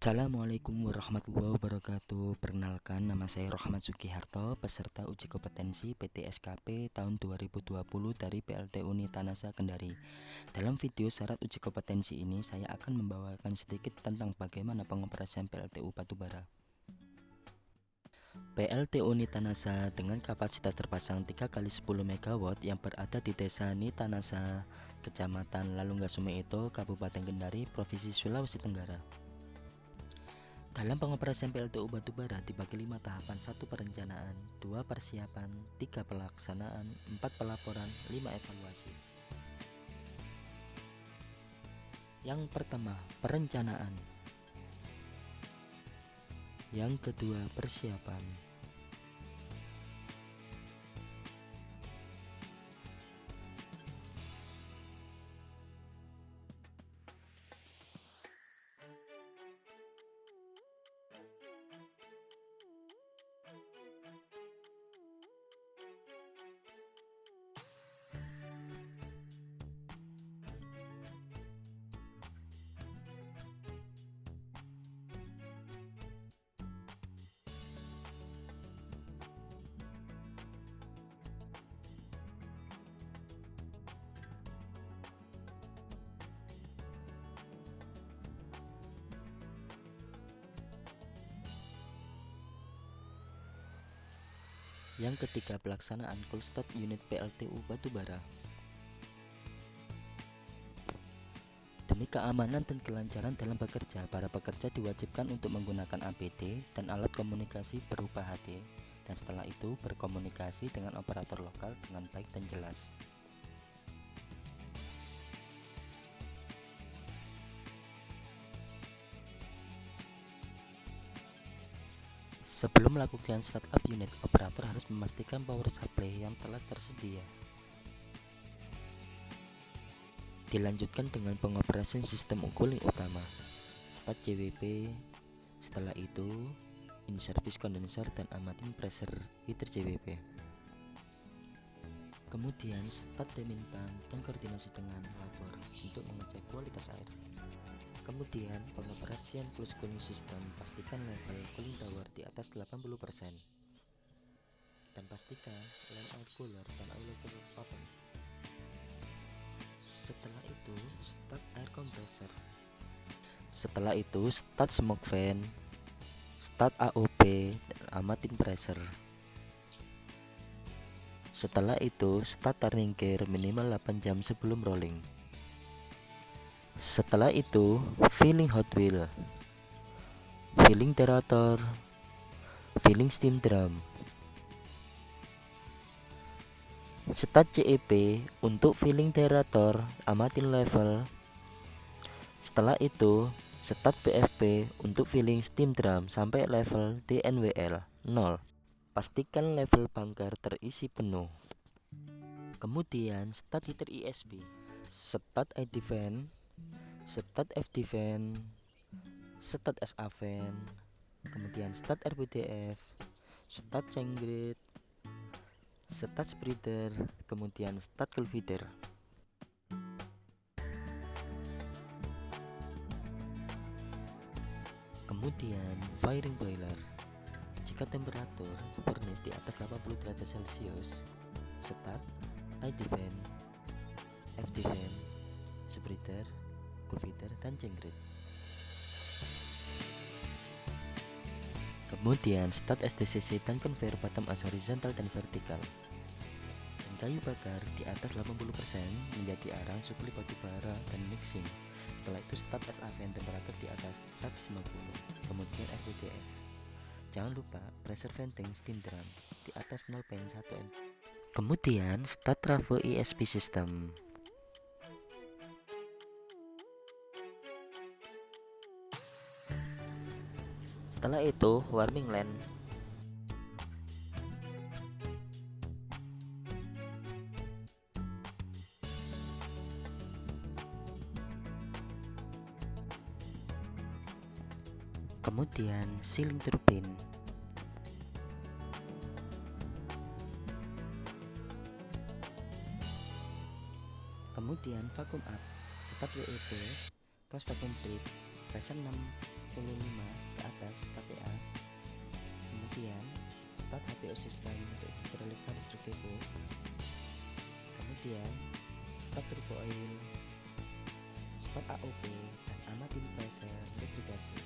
Assalamualaikum warahmatullahi wabarakatuh. Perkenalkan, nama saya Rohmat Sugiharto, peserta uji kompetensi PT-SKP tahun 2020 dari PLT Uni Tanasa Kendari. Dalam video syarat uji kompetensi ini, saya akan membawakan sedikit tentang bagaimana pengoperasian PLTU batubara. PLT Uni Tanasa dengan kapasitas terpasang 3x10 MW yang berada di Desa Nitanasa, Kecamatan Lalungga-Sumeito, Kabupaten Kendari, Provinsi Sulawesi Tenggara. Dalam pengoperasian PLTU batubara dibagi 5 tahapan: 1 perencanaan, 2 persiapan, 3 pelaksanaan, 4 pelaporan, 5 evaluasi. Yang pertama, perencanaan. Yang kedua, persiapan. Yang ketiga, pelaksanaan cold start unit PLTU batubara. Demi keamanan dan kelancaran dalam bekerja, para pekerja diwajibkan untuk menggunakan APD dan alat komunikasi berupa HD, dan setelah itu berkomunikasi dengan operator lokal dengan baik dan jelas. Sebelum melakukan startup unit, operator harus memastikan power supply yang telah tersedia. Dilanjutkan dengan pengoperasian sistem cooling utama, start JWP, setelah itu in-service condenser dan amatin pressure heater JWP. Kemudian start timing pump dan koordinasi dengan labor untuk mengecek kualitas air. Kemudian pengoperasian close cooling system, pastikan level cooling tower di atas 80% dan pastikan line out cooler dan outlet open. Setelah itu start air compressor. Setelah itu start smoke fan, start AOP dan amatin pressure. Setelah itu start turning gear minimal 8 jam sebelum rolling. Setelah itu, filling hot wheel, filling derator, filling steam drum. Start CEP untuk filling derator, amatin level. Setelah itu, start BFP untuk filling steam drum sampai level DNWL 0. Pastikan level bunker terisi penuh. Kemudian start heater ISB, start ID fan, start FD fan, start SA fan, kemudian start RPDF, start cenggrate, start spreader, kemudian start cool feeder. Kemudian firing boiler. Jika temperatur furnace di atas 80 derajat Celcius, start ID fan, FD fan, spreader, cool feeder, dan cenggrate. Kemudian start SDCC dan conveyor bottom as horizontal dan vertikal. Dan kayu bakar di atas 80% menjadi arang suplai batubara dan mixing. Setelah itu start SA fan temperatur di atas 150. Kemudian RPDF. Jangan lupa pressure venting steam drum di atas 0,1 m. Kemudian start trafo ISP system. Setelah itu warming line. Kemudian sealing turbine. Kemudian vacuum up, start WEP, close vacuum plate, pressure 6, ke atas KPA. Kemudian start HPO system untuk hydraulic harus revivo. Kemudian stop turbo oil, stop AOP, dan amati pressure lubrikasi.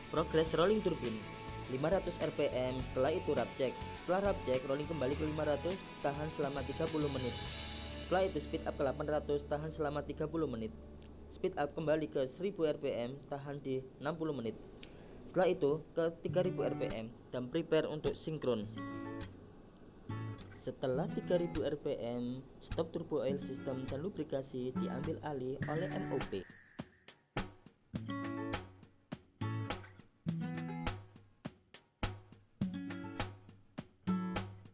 Progress rolling turbin 500 rpm, setelah itu wrap check. Setelah wrap check, rolling kembali ke 500, tahan selama 30 menit. Setelah itu speed up ke 800, tahan selama 30 menit. Speed up kembali ke 1000 rpm, tahan di 60 menit. Setelah itu ke 3000 rpm dan prepare untuk sinkron. Setelah 3000 rpm, stop turbo oil system dan lubrikasi diambil alih oleh MOP.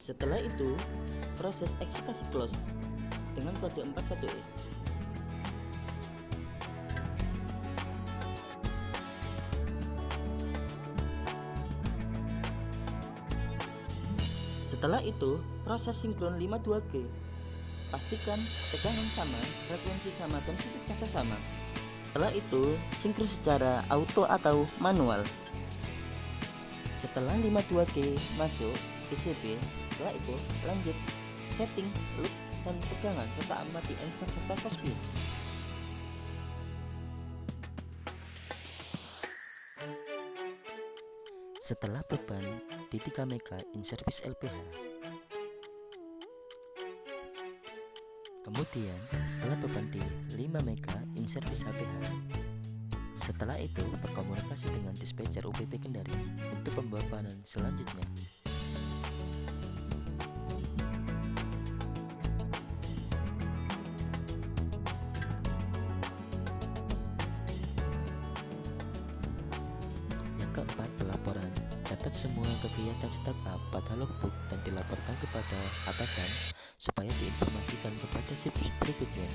Setelah itu, proses eksitasi close dengan kode 41E. Setelah itu, proses sinkron 52G. Pastikan tegangan sama, frekuensi sama, dan sudut fase sama. Setelah itu, sinkron secara auto atau manual. Setelah 52G masuk PCB, setelah itu lanjut setting loop dan tegangan serta amati inverter serta speed. Setelah beban di 3 mega in service LPH. Kemudian setelah beban di 5 mega in service HPH. Setelah itu berkomunikasi dengan dispatcher UPP Kendari untuk pembebanan selanjutnya. Keempat, pelaporan. Catat semua kegiatan startup pada logbook dan dilaporkan kepada atasan supaya diinformasikan kepada shift berikutnya.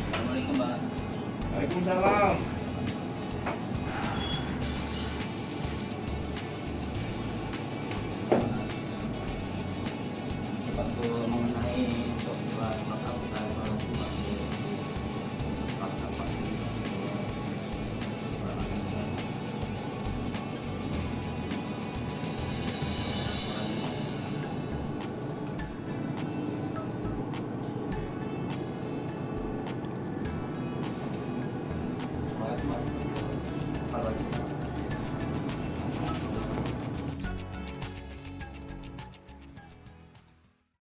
Assalamualaikum, Pak. Waalaikumsalam. Waktu